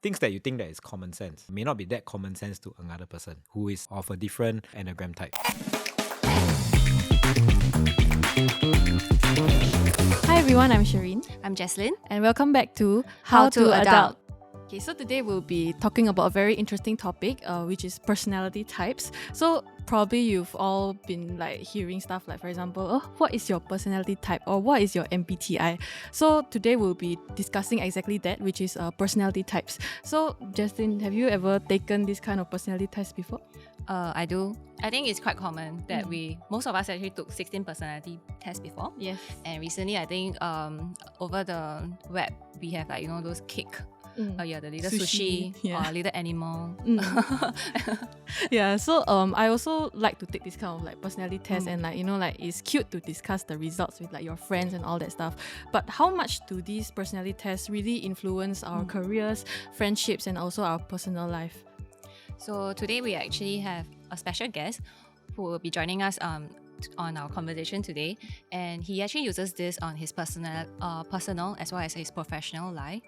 things that you think that is common sense may not be that common sense to another person who is of a different Enneagram type. Hi everyone, I'm Shireen. I'm Jesslyn. And welcome back to How to Adult. Okay, so today we'll be talking about a very interesting topic, which is personality types. So probably you've all been like hearing stuff like, for example, oh, what is your personality type, or what is your MBTI? So today we'll be discussing exactly that, which is personality types. So Justin, have you ever taken this kind of personality test before? I do. I think it's quite common that most of us actually took 16 personality tests before. Yes. And recently, I think over the web, we have like, those cake. The little sushi or little animal. Yeah, so I also like to take this kind of like personality test and like it's cute to discuss the results with like your friends and all that stuff. But how much do these personality tests really influence our careers, friendships, and also our personal life? So today we actually have a special guest who will be joining us on our conversation today, and he actually uses this on his personal as well as his professional life.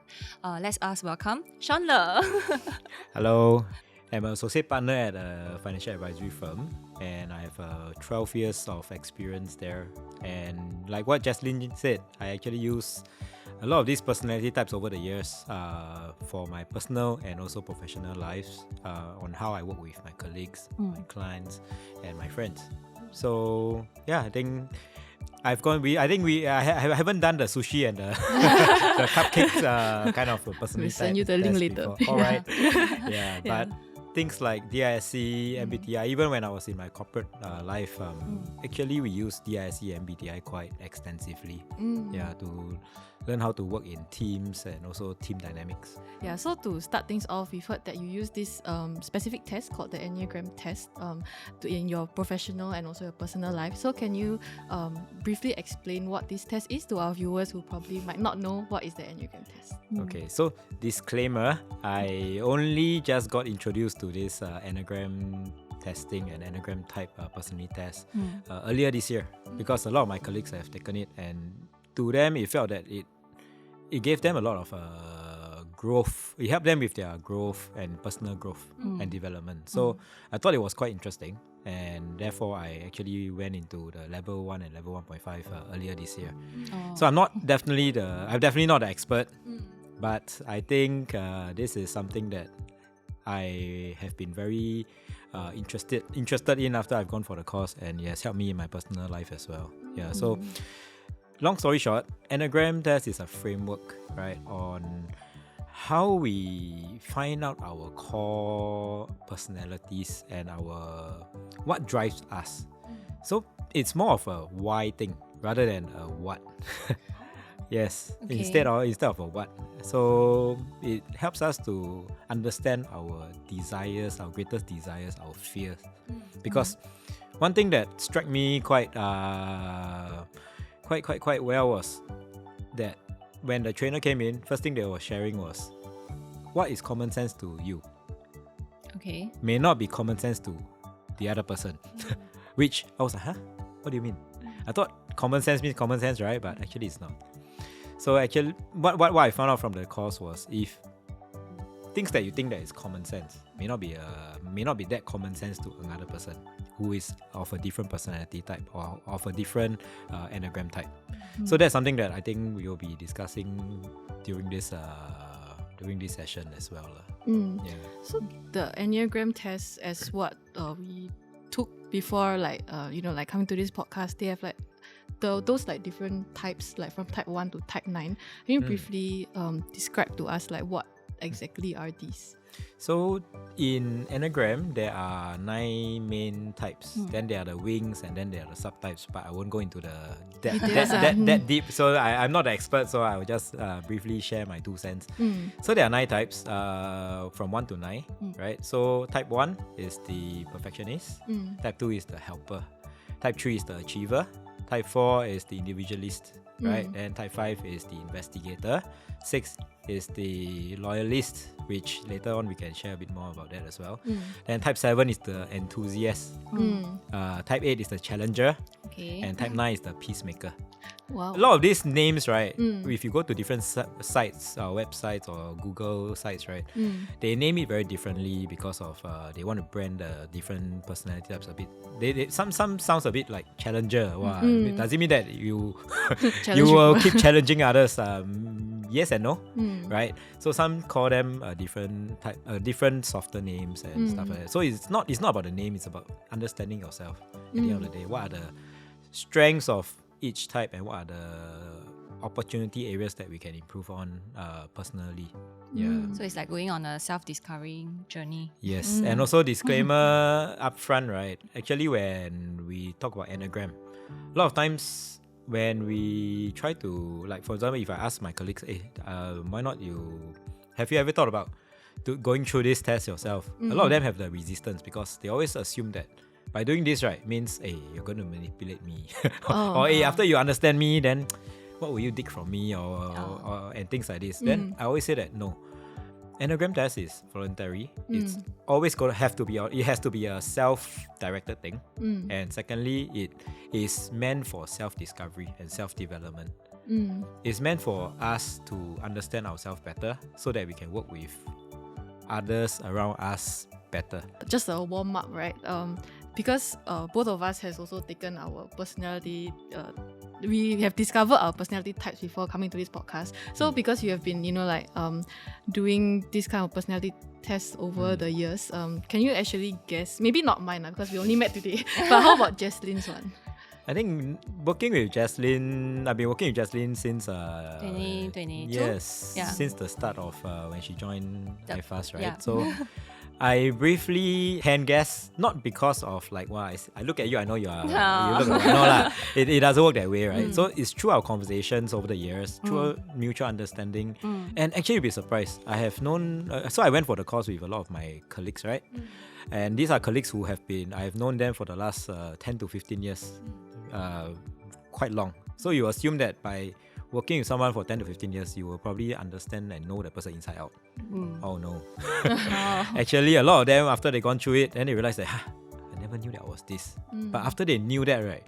Let's welcome Sean Le. Hello, I'm an associate partner at a financial advisory firm, and I have 12 years of experience there. And like what Jesslyn said, I actually use a lot of these personality types over the years for my personal and also professional lives, on how I work with my colleagues, my clients, and my friends. So yeah, I think I haven't done the sushi and the cupcakes kind of personality. We'll send you the link later. All right. Yeah, but things like DISC, MBTI, even when I was in my corporate life, actually we use DISC and MBTI quite extensively. To learn how to work in teams and also team dynamics. Yeah, so to start things off, we've heard that you use this specific test called the Enneagram test in your professional and also your personal life. So can you briefly explain what this test is to our viewers who probably might not know what is the Enneagram test? Okay, so disclaimer, I only just got introduced to this Enneagram testing and Enneagram type personality test earlier this year, because a lot of my colleagues have taken it, and to them it felt that it gave them a lot of growth. It helped them with their growth and personal growth and development. So I thought it was quite interesting, and therefore I actually went into the level 1 and level 1.5 earlier this year. So I'm definitely not the expert, but I think this is something that I have been very interested in after I've gone for the course, and it has helped me in my personal life as well. Yeah, so long story short, Enneagram test is a framework, right, on how we find out our core personalities and what drives us. So it's more of a why thing rather than a what. Yes, okay. instead of a what. So it helps us to understand our desires, our greatest desires, our fears. Because one thing that struck me quite well was that when the trainer came in, first thing they were sharing was, what is common sense to you? Okay. May not be common sense to the other person. Which I was like, huh? What do you mean? I thought common sense means common sense, right? But actually it's not. So actually, what I found out from the course was, if things that you think that is common sense may not be that common sense to another person who is of a different personality type or of a different Enneagram type. So that's something that I think we will be discussing during this session as well. Yeah. So the Enneagram test, as what we took before, like coming to this podcast, they have like those like different types, like from type 1 to type 9. Can you briefly describe to us like what exactly are these? So in Enneagram, there are 9 main types. Then there are the wings, and then there are the subtypes. But I won't go into that deep. So I'm not the expert, so I will just briefly share my 2 cents. So there are 9 types from 1 to 9, right? So type 1 is the perfectionist. Type 2 is the helper. Type 3 is the achiever. Type 4 is the individualist, right? And type 5 is the investigator. 6 is the loyalist, which later on we can share a bit more about that as well. Then type 7 is the enthusiast. Type 8 is the challenger. Okay. And type 9 is the peacemaker. Wow. A lot of these names, right? If you go to different sites, websites or Google sites, right? They name it very differently because of they want to brand different personality types a bit. Some sounds a bit like challenger. Wow. Does it mean that you you will keep challenging others? Yes and no, right? So some call them a different softer names and stuff like that. So it's not about the name. It's about understanding yourself. At the end of the day, what are the strengths of each type and what are the opportunity areas that we can improve on personally. So it's like going on a self-discovery journey. Yes, and also disclaimer up front, right? Actually, when we talk about Enneagram, a lot of times when we try to, like, for example, if I ask my colleagues, hey, why not have you ever thought about going through this test yourself? A lot of them have the resistance because they always assume that by doing this, right, means, hey, you're going to manipulate me. Or hey, after you understand me, then what will you dig from me or and things like this. Then I always say that no. Enneagram test is voluntary. It's always going to have to be, it has to be a self-directed thing. And secondly, it is meant for self-discovery and self-development. It's meant for us to understand ourselves better so that we can work with others around us better. Just a warm up, right? Because both of us has also taken our personality. We have discovered our personality types before coming to this podcast. So because you have been, doing this kind of personality tests over the years, can you actually guess? Maybe not mine because we only met today. But how about Jaslyn's one? I think working with Jaslyn, I've been working with Jaslyn since 2022. Yes, since the start of when she joined iFAST, right? Yeah. So I briefly hand guess, not because of like, wow, I look at you, I know you are. You look like, no lah. It doesn't work that way, right? So it's through our conversations over the years, through mutual understanding, and actually you'll be surprised. I have known. So I went for the course with a lot of my colleagues, right? And these are colleagues who have been. I have known them for the last 10 to 15 years, quite long. So you assume that by working with someone for 10 to 15 years, you will probably understand and know the person inside out. Oh no. Actually, a lot of them, after they gone through it, then they realize that, I never knew that was this. But after they knew that, right,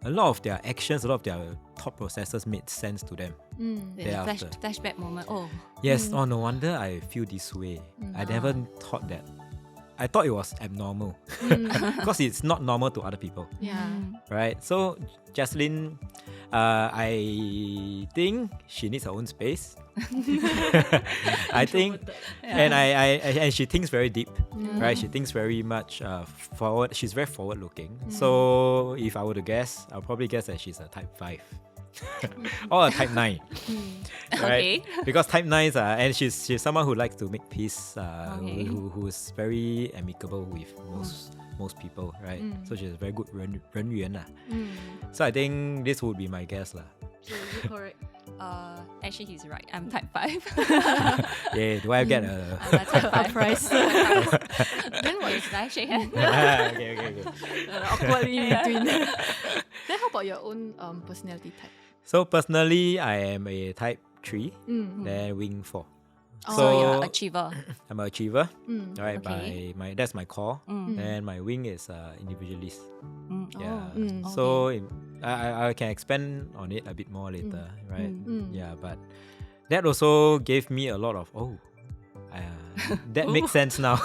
a lot of their actions, a lot of their thought processes made sense to them. Flashback moment. Oh. Yes, no wonder I feel this way. I never thought that. I thought it was abnormal because it's not normal to other people. Yeah. Right? So, Jaslyn, I think she needs her own space. I think, and she thinks very deep, right? She thinks very much forward. She's very forward-looking. So, if I were to guess, I'll probably guess that she's a type 5. Or a type 9, right? Okay. Because type 9s are, and she's someone who likes to make peace, who's very amicable with most people, right? So she's a very good 人缘啦. So I think this would be my guess lah. So is it correct? Actually, he's right. I'm type 5. Yeah, do I get I'm a type 5 price? Then what is that? Shake hand. Okay. Awkwardly in between. Then how about your own personality type? So personally, I am a type 3, then wing 4. So you're an achiever. I'm an achiever, right? Okay. That's my core, and my wing is individualist. Okay. So I can expand on it a bit more later, right? Yeah, but that also gave me a lot of that makes sense now.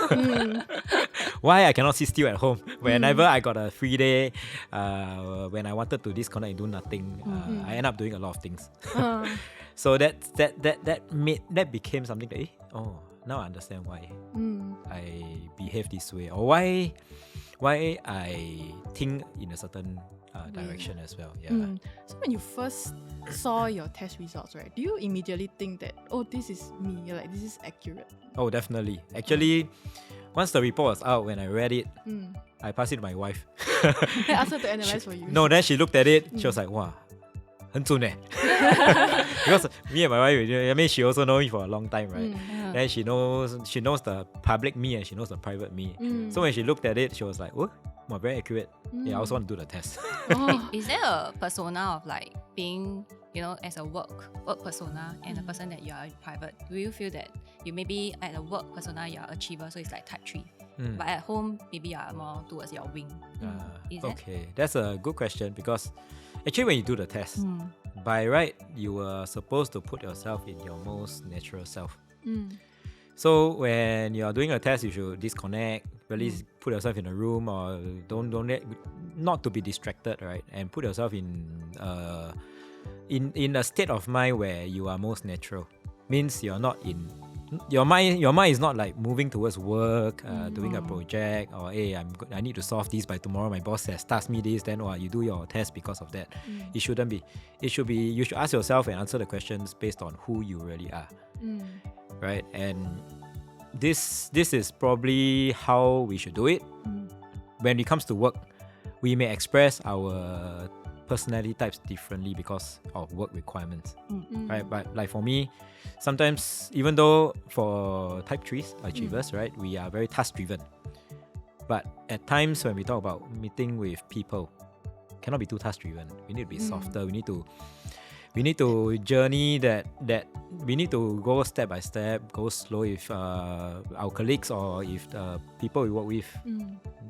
Why I cannot sit still at home whenever I got a free day. When I wanted to disconnect and do nothing, I end up doing a lot of things. So that became something that now I understand why I behave this way, or why I think in a certain direction as well. Yeah. So when you first saw your test results, right, do you immediately think that, this is me, like this is accurate? Oh, definitely. Actually, once the report was out, when I read it, I passed it to my wife. Then asked her to analyze for you. No, then she looked at it. She was like, "Wow, 很准欸." Because me and my wife, I mean, she also knows me for a long time, right? Then she knows the public me and she knows the private me. So when she looked at it, she was like, "Oh, very accurate." Yeah, I also want to do the test. Is there a persona of like being, as a work persona and a person that you are in private? Do you feel that you maybe at a work persona you're an achiever, so it's like type 3, but at home maybe you are more towards your wing? Okay, that's a good question because actually when you do the test, by right, you are supposed to put yourself in your most natural self. Mm. So when you are doing a test, you should disconnect, really put yourself in a room, or don't not to be distracted, right? And put yourself in a state of mind where you are most natural. Means you're not in your mind is not like moving towards work, doing a project, or hey, I need to solve this by tomorrow. My boss has tasked me this, then you do your test because of that. It shouldn't be. It should be, you should ask yourself and answer the questions based on who you really are. Right? And this is probably how we should do it. When it comes to work, we may express our personality types differently because of work requirements, right? But like for me, sometimes, even though for type 3s, achievers, right, we are very task driven. But at times when we talk about meeting with people, cannot be too task driven. We need to be softer. We need to journey that we need to go step by step, go slow. If our colleagues or if the people we work with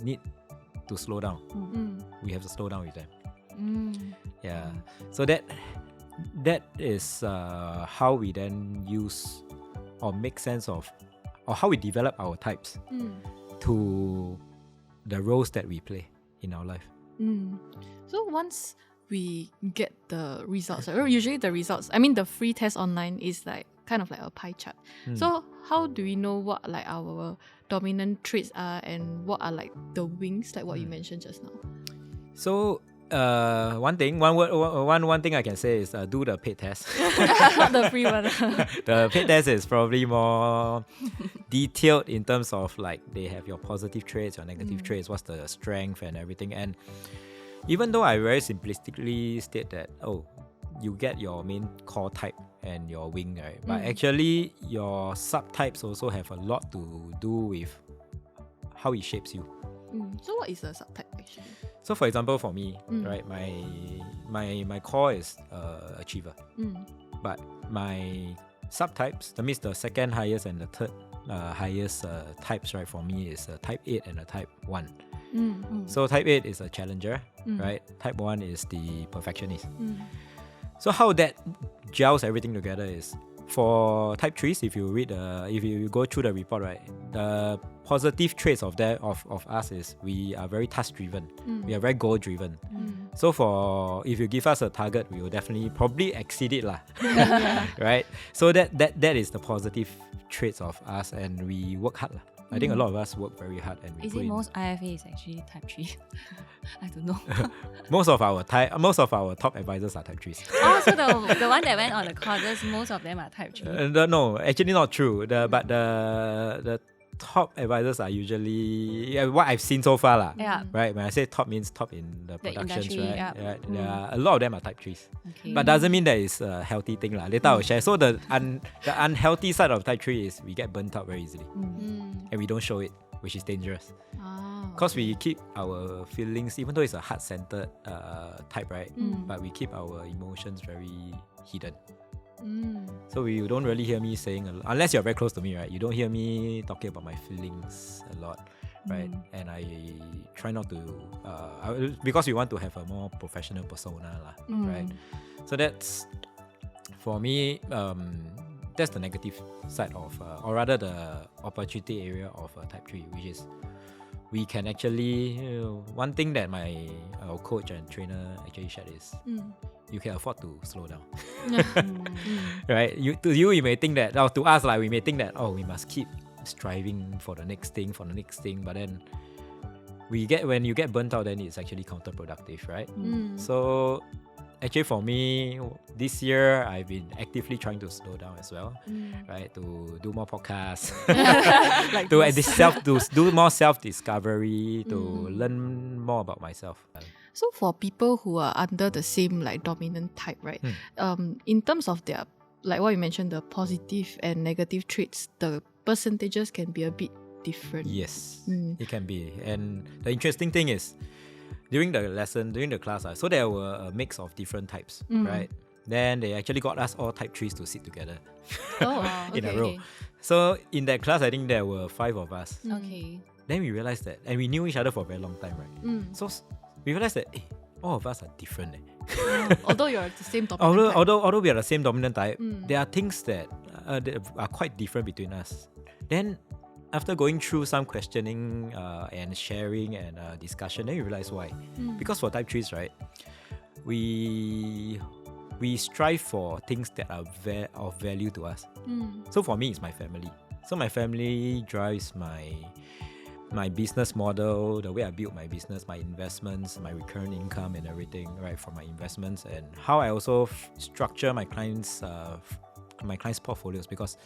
need to slow down, we have to slow down with them. Yeah, so that is how we then use or make sense of, or how we develop our types to the roles that we play in our life. So once we get the results, or usually the results, I mean the free test online is like kind of like a pie chart. So how do we know what like our dominant traits are and what are like the wings, like what you mentioned just now? So one thing I can say is do the paid test. Not the free one. The paid test is probably more detailed in terms of like they have your positive traits, your negative traits, what's the strength and everything. And even though I very simplistically state that, you get your main core type and your wing, right? But actually your subtypes also have a lot to do with how it shapes you. So what is a subtype actually? So for example, for me, right, my core is achiever. But my subtypes, that means the second highest and the third highest types, right, for me is a type 8 and a type 1. So type 8 is a challenger, right? Type 1 is the perfectionist. So how that gels everything together is, for type 3s, if you go through the report, right, the positive traits of us is we are very task driven. We are very goal driven. So if you give us a target, we will probably exceed it lah. Right? So that is the positive traits of us, and we work hard lah. I think a lot of us work very hard, and we Is it most IFA is actually type 3? I don't know. most of our top advisors are type 3s. Oh, so the one that went on the courses, most of them are type 3. No, actually not true. But the top advisors are usually what I've seen so far lah. Yeah. Right. When I say top, means top in the productions, industry, right? yeah. Yeah. A lot of them are type 3s. Okay. But doesn't mean that it's a healthy thing lah. Later I'll share. So the unhealthy side of type 3 is we get burnt out very easily, and we don't show it, which is dangerous. Because we keep our feelings, even though it's a heart-centered type, right? But we keep our emotions very hidden. So you don't really hear me saying, unless you're very close to me, right? You don't hear me talking about my feelings a lot, right? And I try not to, because we want to have a more professional persona, right? So that's, for me, that's the negative side of, or rather the opportunity area of type 3, which is we can actually, one thing that our coach and trainer actually shared is, you can afford to slow down. Right? To you, you may think that, or to us, we may think that, we must keep striving for the next thing, but then when you get burnt out, then it's actually counterproductive, right? So actually for me, this year, I've been actively trying to slow down as well, right? To do more podcasts, to do more self-discovery, to learn more about myself. So for people who are under the same like dominant type, right? In terms of their, like what you mentioned, the positive and negative traits, the percentages can be a bit different. Yes, it can be. And the interesting thing is, during the class, so there were a mix of different types, right? Then they actually got us all type 3s to sit together in a row. Okay. So in that class, I think there were 5 of us. Okay. Then we realized that, and we knew each other for a very long time, right? So we realized that all of us are different. Although you're the same dominant type. Although we are the same dominant type, there are things that are quite different between us. Then after going through some questioning and sharing and discussion, then you realize why. Because for type 3s, right, we strive for things that are of value to us. So for me, it's my family. So my family drives my business model, the way I build my business, my investments, my recurrent income and everything, right, from my investments, and how I also structure my clients' portfolios, because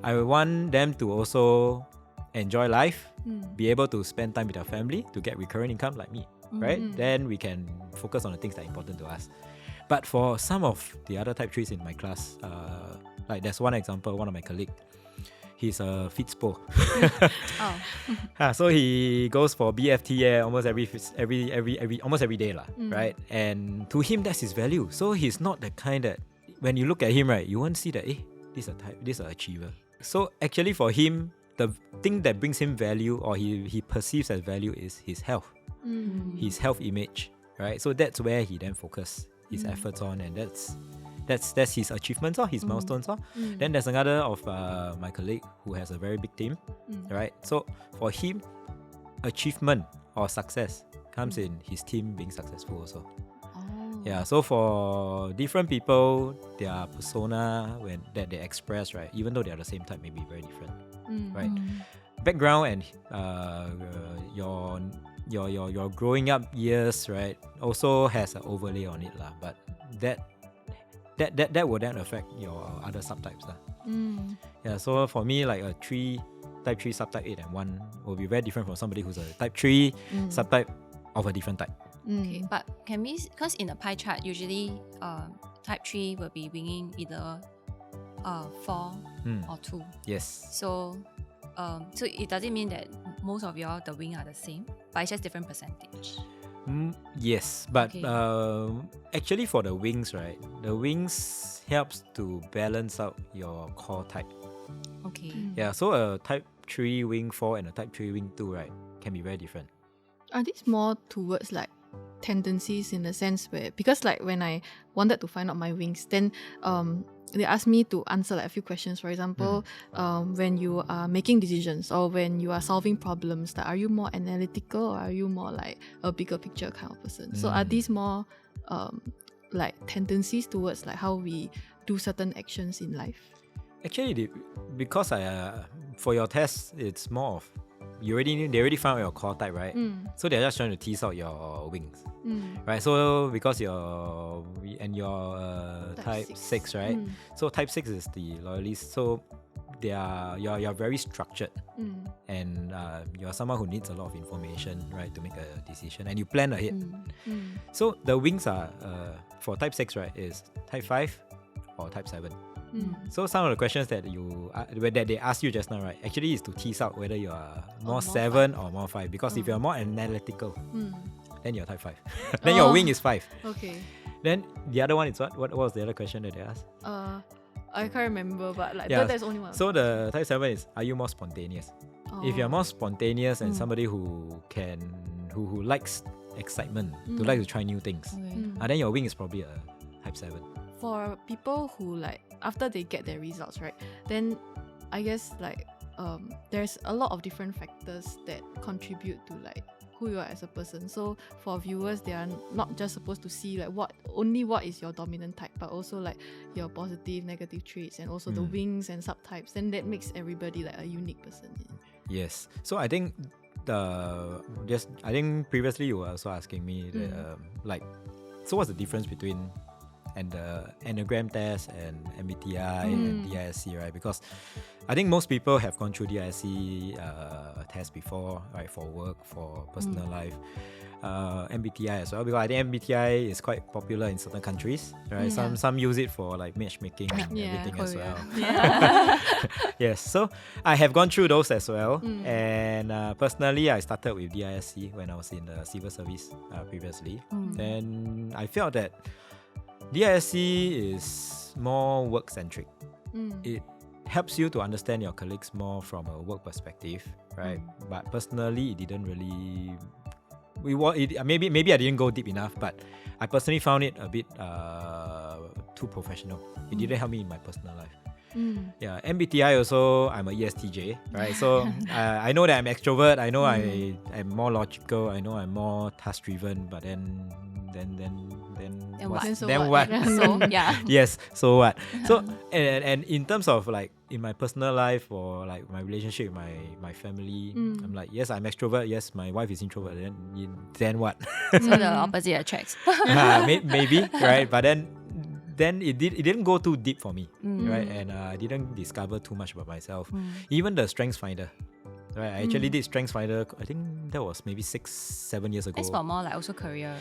I want them to also enjoy life, be able to spend time with their family, to get recurrent income like me, right? Then we can focus on the things that are important to us. But for some of the other type 3s in my class, like there's one example, one of my colleagues, he's a fitspo. So he goes for BFT almost almost every day, right? And to him, that's his value. So he's not the kind that when you look at him, right, you won't see that this is an achiever. So actually for him, the thing that brings him value, or he perceives as value, is his health, his health image, right? So that's where he then focuses his efforts on, and that's his achievements or his milestones. Then there's another of my colleague who has a very big team, right? So for him, achievement or success comes in his team being successful also. Yeah, so for different people, their persona that they express, right, even though they are the same type, may be very different, right? Background and your growing up years, right, also has an overlay on it, but that will then affect your other subtypes. Yeah, so for me, like a type 3 subtype 8 and 1 will be very different from somebody who's a type 3 subtype of a different type. Okay, but can we, because in a pie chart, usually type 3 will be winging either 4 or 2. Yes. So it doesn't mean that most of y'all, the wing are the same, but it's just different percentage. Yes, but actually for the wings, right, the wings helps to balance out your core type. Okay. Yeah, so a type 3 wing 4 and a type 3 wing 2, right, can be very different. Are these more towards like tendencies, in the sense where, because like when I wanted to find out my wings, then they asked me to answer like a few questions. For example, when you are making decisions or when you are solving problems, are you more analytical or are you more like a bigger picture kind of person? So are these more like tendencies towards like how we do certain actions in life? Actually, because for your test, it's more of they already found your core type, right? So they're just trying to tease out your wings, right? So because you're type 6, right? So type 6 is the loyalist. So you're very structured, and you're someone who needs a lot of information, right, to make a decision, and you plan ahead. So the wings are for type 6, right, is type 5 or type 7. So some of the questions that they ask you just now, right, actually is to tease out whether you are more 7 or more 5. Because if you're more analytical, then you're type 5. Then your wing is 5. Okay. Then the other one is what? What was the other question that they asked? I can't remember, but like there's only one. So the type 7 is, are you more spontaneous? If you're more spontaneous and somebody who likes excitement, who likes to try new things, then your wing is probably a type 7. For people who like, after they get their results, right, then I guess like there's a lot of different factors that contribute to like who you are as a person. So for viewers, they are not just supposed to see like what is your dominant type, but also like your positive, negative traits, and also the wings and subtypes. Then that makes everybody like a unique person. Yes. So I think previously you were also asking me so what's the difference between the Enneagram test and MBTI and DISC, right? Because I think most people have gone through DISC test before, right, for work, for personal life. MBTI as well, because I think MBTI is quite popular in certain countries, right? Some use it for like matchmaking and everything as well. Yes, so I have gone through those as well, and personally I started with DISC when I was in the civil service previously. Then I felt that DISC is more work-centric. It helps you to understand your colleagues more from a work perspective, right? But personally, it didn't really maybe I didn't go deep enough, but I personally found it a bit too professional. It didn't help me in my personal life. Yeah, MBTI also, I'm a ESTJ, right? So I know that I'm extrovert. I know I'm more logical. I know I'm more task driven. But then what? So Then what? what? So yeah. Yes. So what? So and in terms of like in my personal life or like my relationship with my family, I'm like, yes, I'm extrovert. Yes, my wife is introvert. Then what? So the opposite attracts. Maybe, right? But then it didn't go too deep for me, right? And I didn't discover too much about myself. Even the Strengths Finder, right? I actually did Strengths Finder. I think that was maybe 6-7 years ago. That's for more like also career.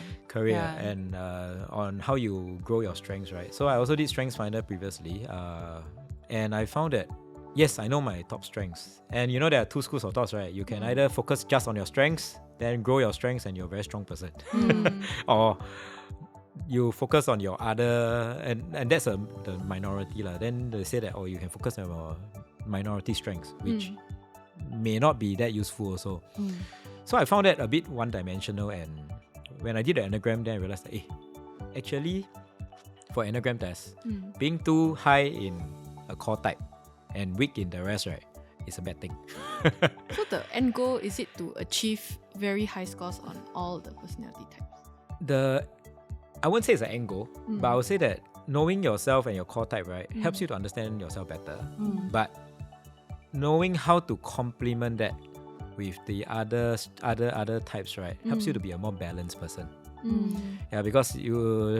And on how you grow your strengths, right? So I also did Strengths Finder previously, and I found that yes, I know my top strengths. And you know there are two schools of thoughts, right? You can either focus just on your strengths, then grow your strengths, and you're a very strong person, or you focus on your other, and that's the minority lah. Then they say that you can focus on your minority strengths, which may not be that useful also. So I found that a bit one-dimensional, and when I did the Enneagram, then I realized that actually for Enneagram test, being too high in a core type and weak in the rest, right, is a bad thing. So the end goal, is it to achieve very high scores on all the personality types? I wouldn't say it's an end goal, but I would say that knowing yourself and your core type, right, helps you to understand yourself better. But knowing how to complement that with the other types, right, helps you to be a more balanced person. Yeah, because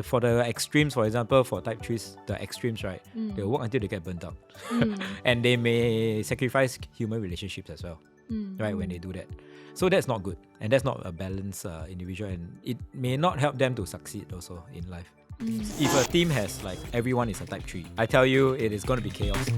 for the extremes, for example, for type 3s, the extremes, right, they'll work until they get burnt out. And they may sacrifice human relationships as well, right, when they do that. So that's not good, and that's not a balanced individual, and it may not help them to succeed also in life. If a team has like everyone is a type 3, I tell you it is going to be chaos.